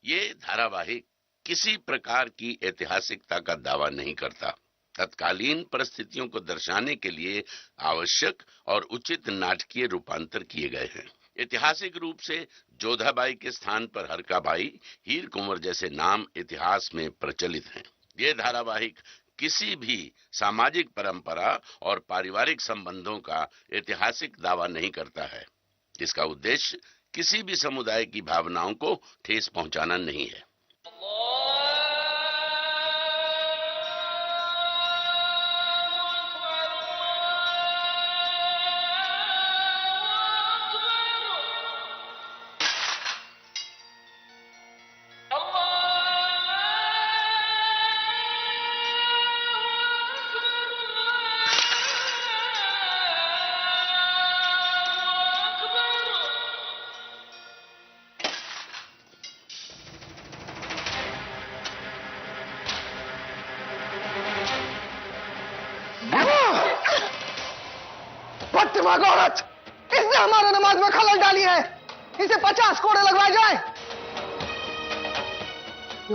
ये धारावाहिक किसी प्रकार की ऐतिहासिकता का दावा नहीं करता। तत्कालीन परिस्थितियों को दर्शाने के लिए आवश्यक और उचित नाटकीय रूपांतर किए गए हैं। ऐतिहासिक रूप से जोधाबाई के स्थान पर हरकाबाई, हीर कुंवर जैसे नाम इतिहास में प्रचलित हैं। ये धारावाहिक किसी भी सामाजिक परंपरा और पारिवारिक संबंधों का ऐतिहासिक दावा नहीं करता है। इसका उद्देश्य किसी भी समुदाय की भावनाओं को ठेस पहुंचाना नहीं है। औरत, इसने हमारे नमाज में खलल डाली है। इसे 50 कोड़े लगवाए जाए।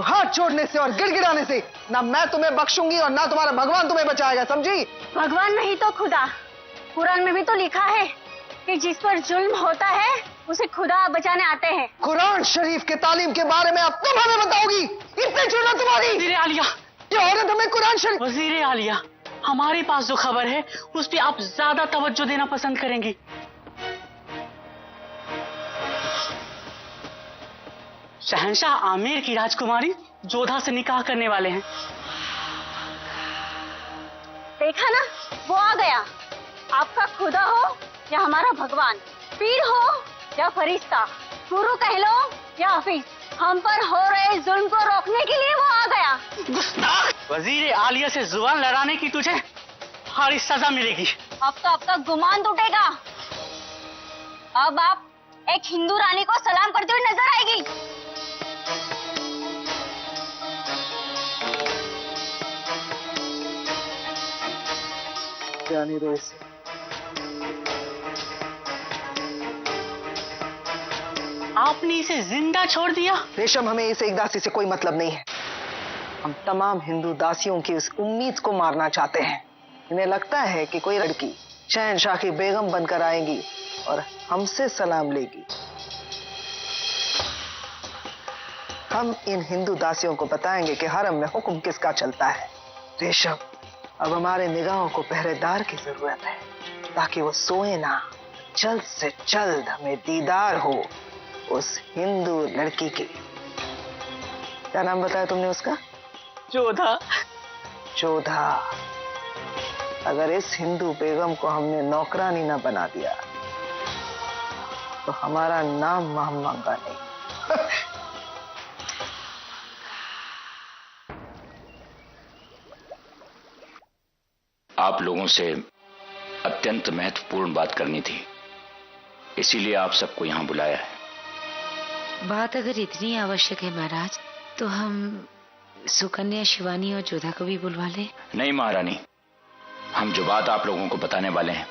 हाथ छोड़ने से और गिड़गिड़ाने से ना मैं तुम्हें बख्शूंगी और ना तुम्हारा भगवान तुम्हें बचाएगा, समझी? भगवान नहीं तो खुदा। कुरान में भी तो लिखा है कि जिस पर जुल्म होता है उसे खुदा बचाने आते हैं। कुरान शरीफ के तालीम के बारे में अब तुम हमें बताओगी? इतनी जुर्रत तुम्हारी? वजीर आलिया, ये औरत हमें कुरान शरीफ। वजीर आलिया, हमारे पास जो खबर है उस पे आप ज्यादा तवज्जो देना पसंद करेंगी। शहंशाह आमेर की राजकुमारी जोधा से निकाह करने वाले हैं। देखा ना, वो आ गया। आपका खुदा हो या हमारा भगवान, पीर हो या फरिश्ता, गुरु कह लो या हफीज, हम पर हो रहे जुल्म को रोकने के लिए वो आ गया। गुस्ताख! वजीर आलिया से जुबान लड़ाने की तुझे हारी सजा मिलेगी। अब तो आपका गुमान टूटेगा। अब आप एक हिंदू रानी को सलाम करते हुए नजर आएगी। जाने दो इसे। आपने इसे जिंदा छोड़ दिया? रेशम, हमें इस एक दासी से कोई मतलब नहीं है। हम तमाम हिंदू दासियों की उस उम्मीद को मारना चाहते हैं। इन्हें लगता है कि कोई लड़की शहंशाह की बेगम बनकर आएगी और हमसे सलाम लेगी। हम इन हिंदू दासियों को बताएंगे कि हरम में हुक्म किसका चलता है। रेशम, अब हमारे निगाहों को पहरेदार की जरूरत है ताकि वो सोए ना। जल्द से जल्द हमें दीदार हो उस हिंदू लड़की की। क्या नाम बताया तुमने उसका? जोधा। जोधा। अगर इस हिंदू बेगम को हमने नौकरानी ना बना दिया तो हमारा नाम महमांगा नहीं। आप लोगों से अत्यंत महत्वपूर्ण बात करनी थी, इसीलिए आप सबको यहाँ बुलाया है। बात अगर इतनी आवश्यक है महाराज, तो हम सुकन्या, शिवानी और जोधा को भी बुलवा लें। नहीं महारानी, हम जो बात आप लोगों को बताने वाले हैं,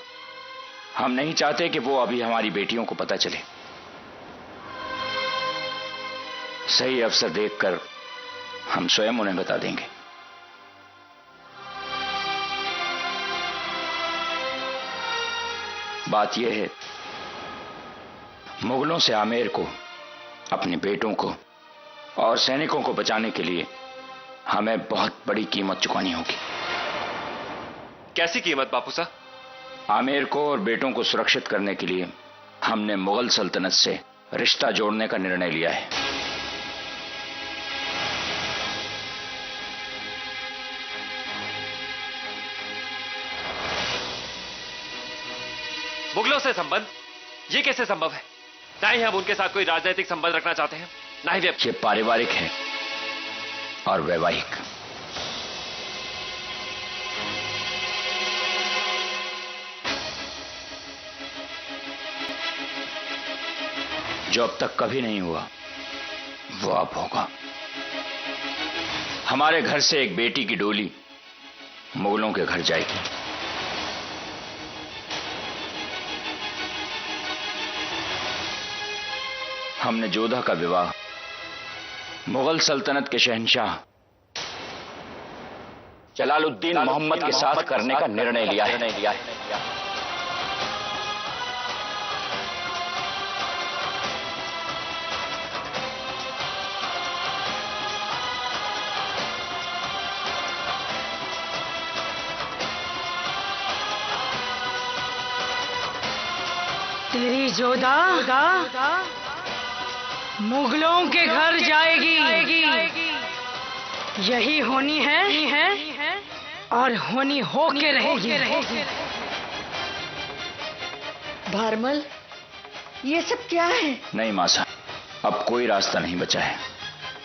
हम नहीं चाहते कि वो अभी हमारी बेटियों को पता चले। सही अवसर देखकर हम स्वयं उन्हें बता देंगे। बात यह है, मुगलों से आमेर को, अपने बेटों को और सैनिकों को बचाने के लिए हमें बहुत बड़ी कीमत चुकानी होगी। कैसी कीमत बापू साहब? आमेर को और बेटों को सुरक्षित करने के लिए हमने मुगल सल्तनत से रिश्ता जोड़ने का निर्णय लिया है। मुगलों से संबंध? ये कैसे संभव है? ना ही हम उनके साथ कोई राजनीतिक संबंध रखना चाहते हैं, ना ही वे। ये पारिवारिक है और वैवाहिक। जो अब तक कभी नहीं हुआ वो अब होगा। हमारे घर से एक बेटी की डोली मुगलों के घर जाएगी। हमने जोधा का विवाह मुगल सल्तनत के शहंशाह जलालुद्दीन मोहम्मद के साथ करने का निर्णय लिया है। तेरी जोधा मुगलों के घर जाएगी। यही होनी है और होनी हो के रहेगी। भारमल, ये सब क्या है? नहीं मासा, अब कोई रास्ता नहीं बचा है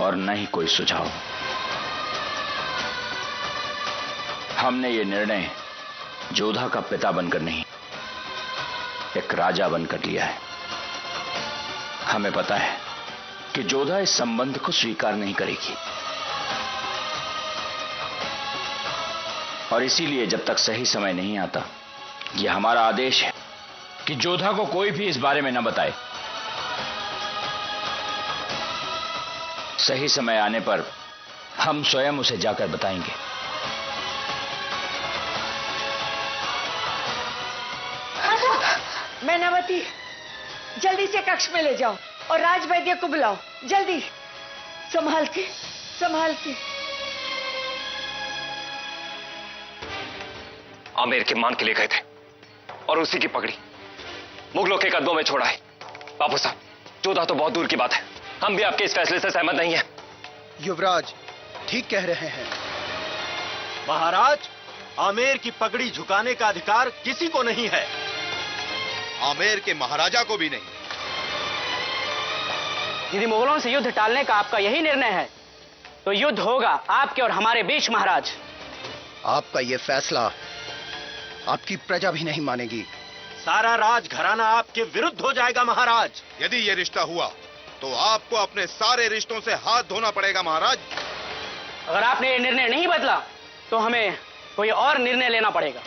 और न ही कोई सुझाव। हमने ये निर्णय जोधा का पिता बनकर नहीं, एक राजा बनकर लिया है। हमें पता है कि जोधा इस संबंध को स्वीकार नहीं करेगी और इसीलिए जब तक सही समय नहीं आता, यह हमारा आदेश है कि जोधा को कोई भी इस बारे में न बताए। सही समय आने पर हम स्वयं उसे जाकर बताएंगे। मैनावती, जल्दी से कक्ष में ले जाओ और राजवैद्य को बुलाओ, जल्दी। संभाल के। आमेर के मान के ले गए थे और उसी की पगड़ी मुगलों के कदमों में छोड़ा है। बापू साहब, जोधा तो बहुत दूर की बात है। हम भी आपके इस फैसले से सहमत नहीं है। युवराज ठीक कह रहे हैं। महाराज, आमेर की पगड़ी झुकाने का अधिकार किसी को नहीं है, आमेर के महाराजा को भी नहीं। यदि मुगलों से युद्ध टालने का आपका यही निर्णय है तो युद्ध होगा आपके और हमारे बीच महाराज। आपका यह फैसला आपकी प्रजा भी नहीं मानेगी। सारा राज घराना आपके विरुद्ध हो जाएगा महाराज। यदि यह रिश्ता हुआ तो आपको अपने सारे रिश्तों से हाथ धोना पड़ेगा महाराज। अगर आपने ये निर्णय नहीं बदला तो हमें कोई और निर्णय लेना पड़ेगा।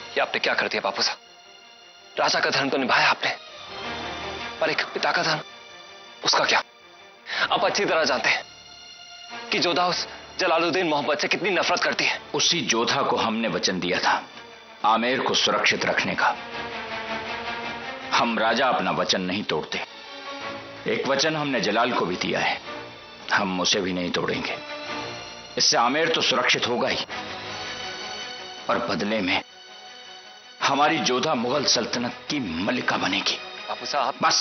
ये आपने क्या कर दिया बापू साहब? राजा का धर्म तो निभाया आपने, पर एक पिता का धर्म, उसका क्या? आप अच्छी तरह जानते हैं कि जोधा उस जलालुद्दीन मोहम्मद से कितनी नफरत करती है। उसी जोधा को हमने वचन दिया था आमेर को सुरक्षित रखने का। हम राजा अपना वचन नहीं तोड़ते। एक वचन हमने जलाल को भी दिया है, हम उसे भी नहीं तोड़ेंगे। इससे आमेर तो सुरक्षित होगा ही और बदले में हमारी जोधा मुगल सल्तनत की मलिका बनेगी। बापू साहब, बस,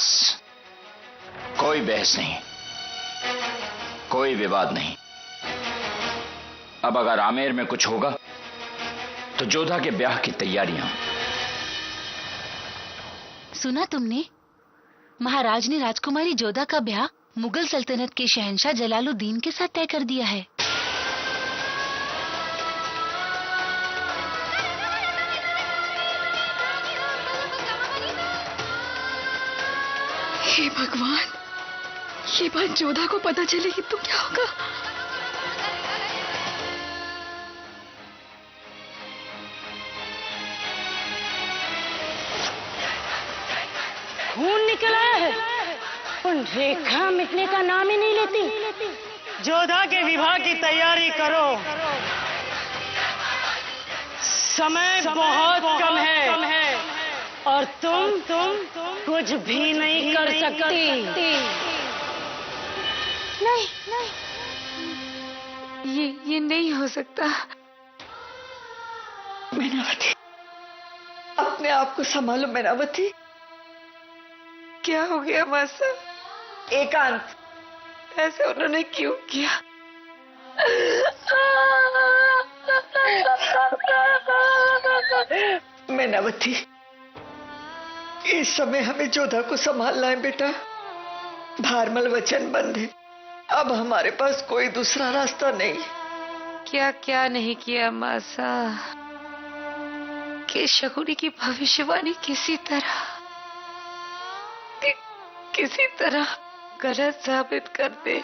कोई बहस नहीं, कोई विवाद नहीं। अब अगर आमेर में कुछ होगा तो जोधा के ब्याह की तैयारियां। सुना तुमने? महाराज ने राजकुमारी जोधा का ब्याह मुगल सल्तनत के शहंशाह जलालुद्दीन के साथ तय कर दिया है। हे भगवान, ये बात जोधा को पता चलेगी तो क्या होगा? खून निकला है, उन रेखा मिटने का नाम ही नहीं लेती। जोधा के विवाह की तैयारी करो, समय बहुत कम है और तुम कुछ भी नहीं कर सकती। नहीं, ये नहीं हो सकता। मैनावती, अपने आप को संभालो मैनावती। क्या हो गया मासा? एकांत, ऐसे उन्होंने क्यों किया? मैनावती, इस समय हमें जोधा को संभालना है बेटा। भारमल वचनबद्ध है, अब हमारे पास कोई दूसरा रास्ता नहीं। क्या क्या नहीं किया मासा कि शकुनी की भविष्यवाणी किसी तरह गलत साबित कर दे।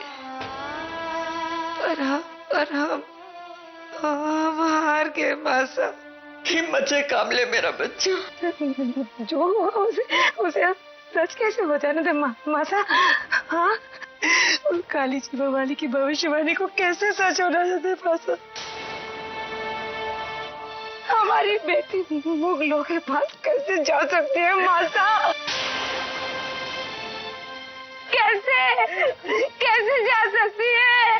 पर हम हार गए मासा। हिम्मत से काम ले मेरा बच्चा। जो हुआ उसे सच कैसे हो जाने दे मासा? हाँ, काली जी भवानी की भविष्यवाणी को कैसे सच होना दे मासा? हमारी बेटी मुगलों के पास कैसे जा सकती है मासा? कैसे जा सकती है?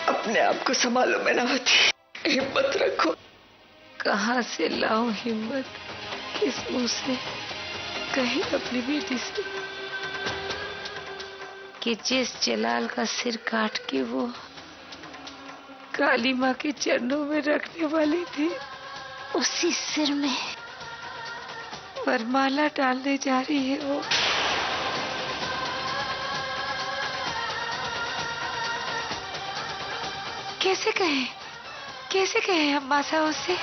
अपने आप को संभालो मैनावती, हिम्मत रखो। कहाँ से लाऊं हिम्मत, किस मुंह से कहीं अपनी बेटी से कि जिस जलाल का सिर काट के वो काली माँ के चरणों में रखने वाली थी, उसी सिर में वरमाला डालने जा रही है वो। कैसे कहे हम मासा उससे?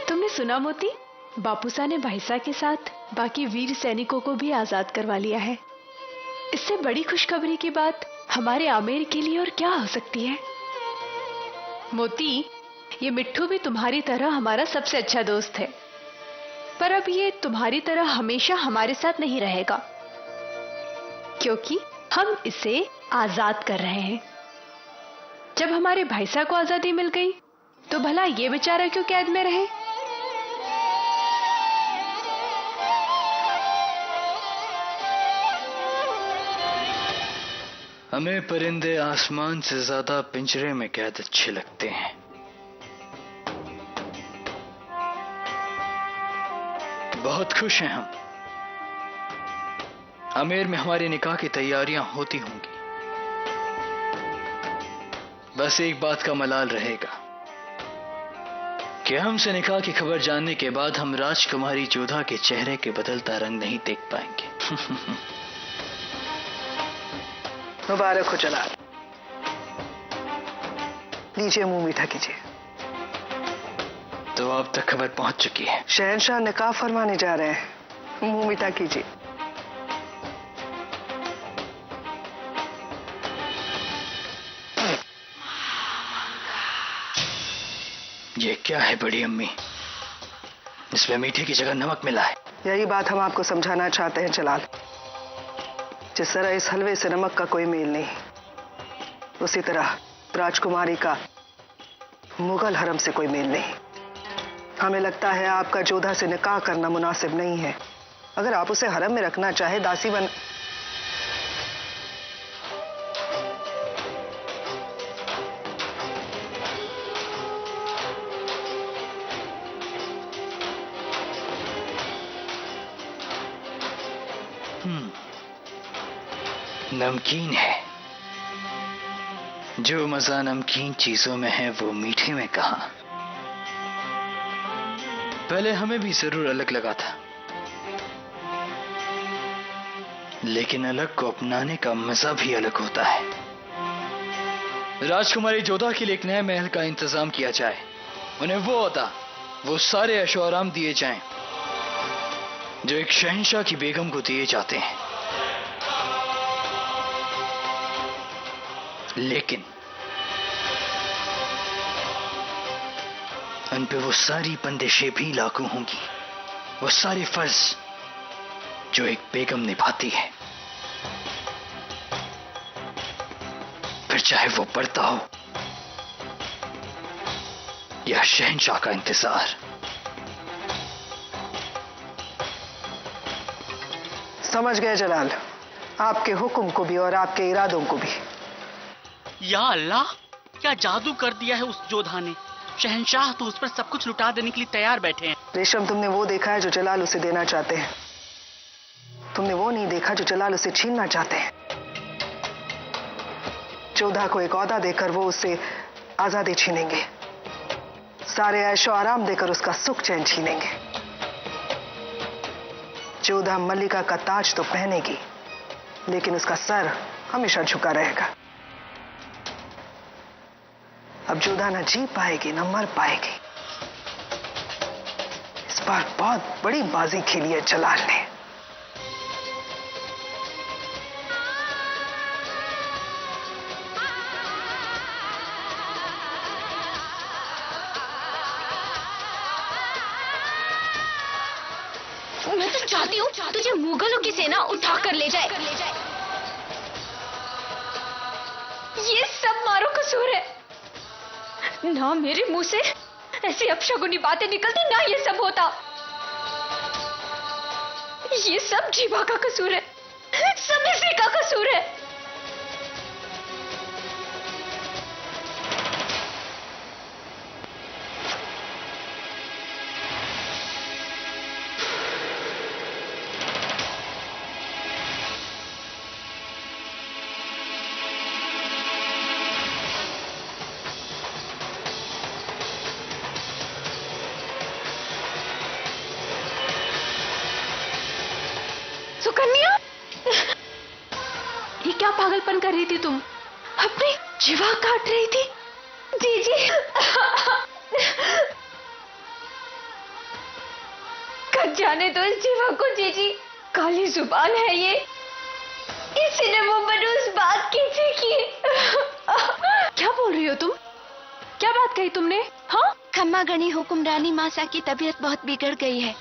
तुमने सुना मोती, बापूसा ने भाईसा के साथ बाकी वीर सैनिकों को भी आजाद करवा लिया है। इससे बड़ी खुशखबरी की बात हमारे आमेर के लिए और क्या हो सकती है? मोती, ये मिट्ठू भी तुम्हारी तरह हमारा सबसे अच्छा दोस्त है, पर अब ये तुम्हारी तरह हमेशा हमारे साथ नहीं रहेगा, क्योंकि हम इसे आजाद कर रहे हैं। जब हमारे भाईसा को आजादी मिल गई तो भला ये बेचारा क्यों कैद में रहे? हमें परिंदे आसमान से ज्यादा पिंजरे में कैद अच्छे लगते हैं। बहुत खुश हैं हम। आमेर में हमारे निकाह की तैयारियां होती होंगी। बस एक बात का मलाल रहेगा कि हमसे निकाह की खबर जानने के बाद हम राजकुमारी जोधा के चेहरे के बदलता रंग नहीं देख पाएंगे। मुबारक हो जलाल, लीजिए मुंह मीठा कीजिए। तो अब तक खबर पहुंच चुकी है। शहंशाह निकाह फरमाने जा रहे हैं, मुंह मीठा कीजिए। ये क्या है बड़ी अम्मी, इसमें मीठे की जगह नमक मिला है। यही बात हम आपको समझाना चाहते हैं जलाल। जिस तरह इस हलवे से नमक का कोई मेल नहीं, उसी तरह राजकुमारी का मुगल हरम से कोई मेल नहीं। हमें लगता है आपका जोधा से निकाह करना मुनासिब नहीं है। अगर आप उसे हरम में रखना चाहे, दासी बन नमकीन है। जो मजा नमकीन चीजों में है वो मीठे में कहां। पहले हमें भी जरूर अलग लगा था, लेकिन अलग को अपनाने का मजा भी अलग होता है। राजकुमारी जोधा के लिए एक नए महल का इंतजाम किया जाए, उन्हें वो अता, वो सारे ऐशो आराम दिए जाएं जो एक शहंशाह की बेगम को दिए जाते हैं। लेकिन उन पे वो सारी बंदिशें भी लागू होंगी, वो सारे फर्ज जो एक बेगम निभाती है, फिर चाहे वो पर्दा हो या शहंशाह का इंतजार। समझ गए जलाल, आपके हुक्म को भी और आपके इरादों को भी। या अल्लाह, क्या जादू कर दिया है उस जोधा ने। शहंशाह तो उस पर सब कुछ लुटा देने के लिए तैयार बैठे हैं। रेशम, तुमने वो देखा है जो जलाल उसे देना चाहते हैं, तुमने वो नहीं देखा जो जलाल उसे छीनना चाहते हैं। जोधा को एक ओहदा देकर वो उससे आजादी छीनेंगे, सारे ऐशो आराम देकर उसका सुख चैन छीनेंगे। जोधा मल्लिका का ताज तो पहनेगी, लेकिन उसका सर हमेशा झुका रहेगा। अब जोधा न जी पाएगी न मर पाएगी। इस बार बहुत बड़ी बाजी खेली है जलाल ने। मैं तो चाहती हूँ तुझे मुगलों की सेना उठा कर ले जाए। ये सब मारो कसूर है। ना मेरे मुंह से ऐसी अपशगुनी बातें निकलती, ना ये सब होता। ये सब जीवा का कसूर है, सब इसी का कसूर है। सुकन्या, ये क्या पागलपन कर रही थी तुम? अपनी जीवा काट रही थी? जीजी, कट जाने दो इस जीवा को जीजी। काली जुबान है ये, इसी ने मुंह पर उस बात की थी। क्या बोल रही हो तुम? क्या बात कही तुमने? हाँ, खम्मा गणी हुक्मरानी मासा की तबीयत बहुत बिगड़ गई है।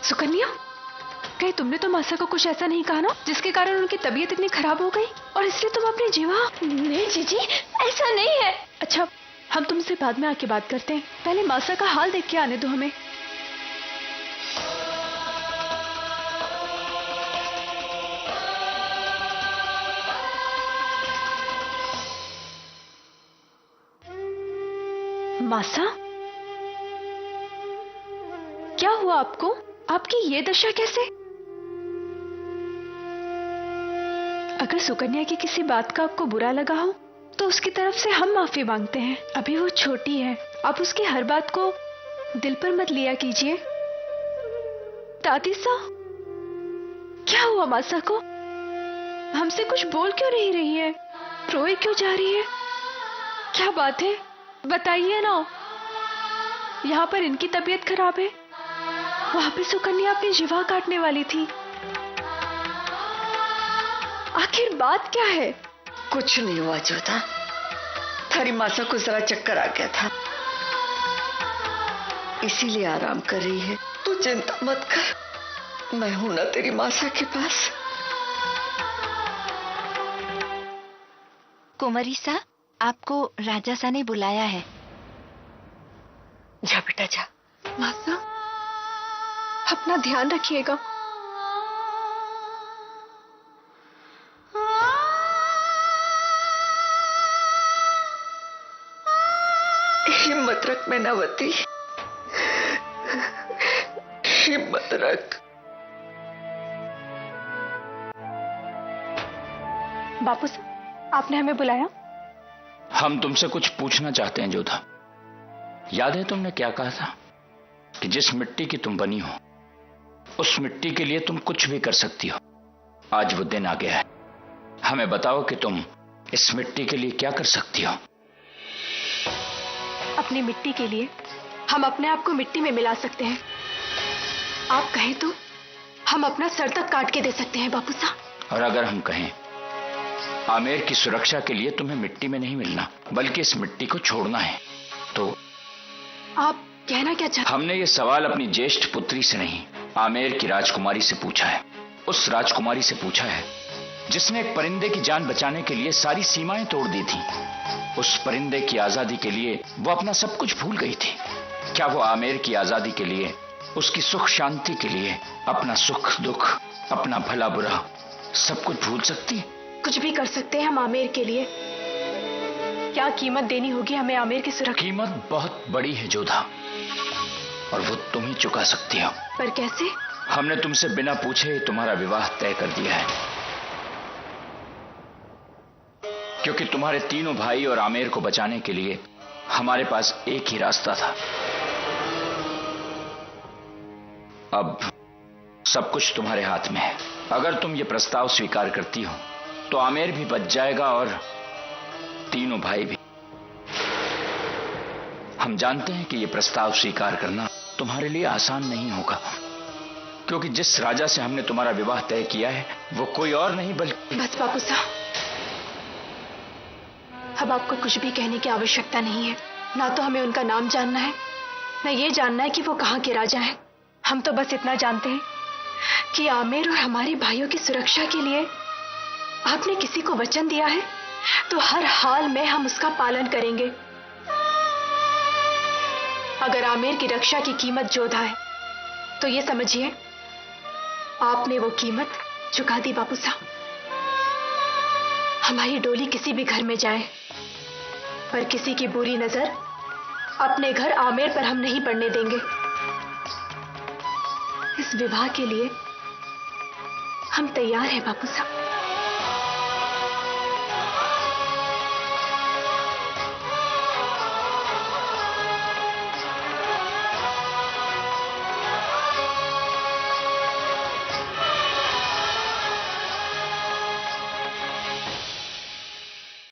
सुकन्या, कहीं तुमने तो मासा को कुछ ऐसा नहीं कहा ना जिसके कारण उनकी तबीयत इतनी खराब हो गई और इसलिए तुम अपनी जीवा? नहीं जीजी, ऐसा नहीं है। अच्छा, हम तुमसे बाद में आके बात करते हैं, पहले मासा का हाल देख के आने दो हमें। मासा, क्या हुआ आपको? आपकी ये दशा कैसे? अगर सुकन्या की किसी बात का आपको बुरा लगा हो तो उसकी तरफ से हम माफी मांगते हैं। अभी वो छोटी है, आप उसकी हर बात को दिल पर मत लिया कीजिए। दादी सा, क्या हुआ मासा को? हमसे कुछ बोल क्यों नहीं रही है? रोए क्यों जा रही है? क्या बात है, बताइए ना। यहाँ पर इनकी तबीयत खराब है, वहां पे सुकन्या अपनी जीवा काटने वाली थी। आखिर बात क्या है? कुछ नहीं हुआ जोधा, थारी मासा को जरा चक्कर आ गया था, इसीलिए आराम कर रही है। तू चिंता मत कर, मैं हूं ना तेरी मासा के पास। कुंवरी सा, आपको राजा सा ने बुलाया है। जा बेटा जा। मासा, अपना ध्यान रखिएगा। हिम्मत रख मैनावती, हिम्मत रख। बापू साहब, आपने हमें बुलाया? हम तुमसे कुछ पूछना चाहते हैं जोधा। याद है तुमने क्या कहा था कि जिस मिट्टी की तुम बनी हो उस मिट्टी के लिए तुम कुछ भी कर सकती हो। आज वो दिन आ गया है, हमें बताओ कि तुम इस मिट्टी के लिए क्या कर सकती हो। अपनी मिट्टी के लिए हम अपने आप को मिट्टी में मिला सकते हैं। आप कहें तो हम अपना सर तक काट के दे सकते हैं बापू साहब। और अगर हम कहें आमेर की सुरक्षा के लिए तुम्हें मिट्टी में नहीं मिलना बल्कि इस मिट्टी को छोड़ना है, तो आप कहना क्या चाहते? हमने ये सवाल अपनी ज्येष्ठ पुत्री से नहीं, आमेर की राजकुमारी से पूछा है। उस राजकुमारी से पूछा है जिसने एक परिंदे की जान बचाने के लिए सारी सीमाएं तोड़ दी थी। उस परिंदे की आजादी के लिए वो अपना सब कुछ भूल गई थी। क्या वो आमेर की आजादी के लिए, उसकी सुख शांति के लिए अपना सुख दुख, अपना भला बुरा सब कुछ भूल सकती? कुछ भी कर सकते हैं हम आमेर के लिए। क्या कीमत देनी होगी हमें आमेर की सुरक्षा? कीमत बहुत बड़ी है जोधा, और वो तुम ही चुका सकती हो। पर कैसे? हमने तुमसे बिना पूछे तुम्हारा विवाह तय कर दिया है, क्योंकि तुम्हारे तीनों भाई और आमेर को बचाने के लिए हमारे पास एक ही रास्ता था। अब सब कुछ तुम्हारे हाथ में है। अगर तुम ये प्रस्ताव स्वीकार करती हो तो आमेर भी बच जाएगा और तीनों भाई भी। हम जानते हैं कि ये प्रस्ताव स्वीकार करना तुम्हारे लिए आसान नहीं होगा, क्योंकि जिस राजा से हमने तुम्हारा विवाह तय किया है वो कोई और नहीं बल्कि। बस बापू साहब, अब आपको कुछ भी कहने की आवश्यकता नहीं है। ना तो हमें उनका नाम जानना है, न ये जानना है कि वो कहाँ के राजा हैं। हम तो बस इतना जानते हैं कि आमिर और हमारे भाइयों की सुरक्षा के लिए आपने किसी को वचन दिया है, तो हर हाल में हम उसका पालन करेंगे। अगर आमिर की रक्षा की कीमत जोधा है तो ये समझिए आपने वो कीमत चुका दी बापू साहब। हमारी डोली किसी भी घर में जाए, पर किसी की बुरी नजर अपने घर आमिर पर हम नहीं पड़ने देंगे। इस विवाह के लिए हम तैयार हैं बापू साहब।